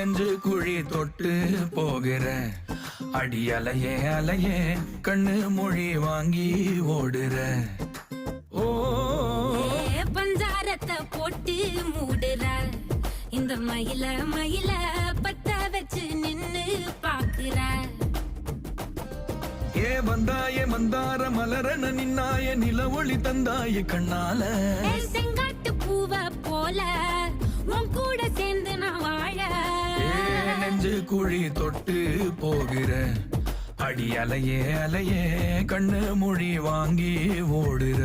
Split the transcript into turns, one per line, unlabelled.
நெஞ்சு குழி தொட்டு போகிற அடி அலையே அலையே கண்ணு மொழி வாங்கி ஓடுற. ஓ
பஞ்சாரத்தை போட்டு மூடுற இந்த மயில மயில பத்த வச்சு நின்னு பாக்குற.
ஏ வந்தாயே மந்தார மலரன நின்னாய நில ஒளி தந்தாய கண்ணால.
செங்காட்டு பூவ போல உன் கூட சேர்ந்து நான் வாழ.
நெஞ்சு குழி தொட்டு போகிற அடி அலையே அலையே கண்ணு மொழி வாங்கி ஓடுற.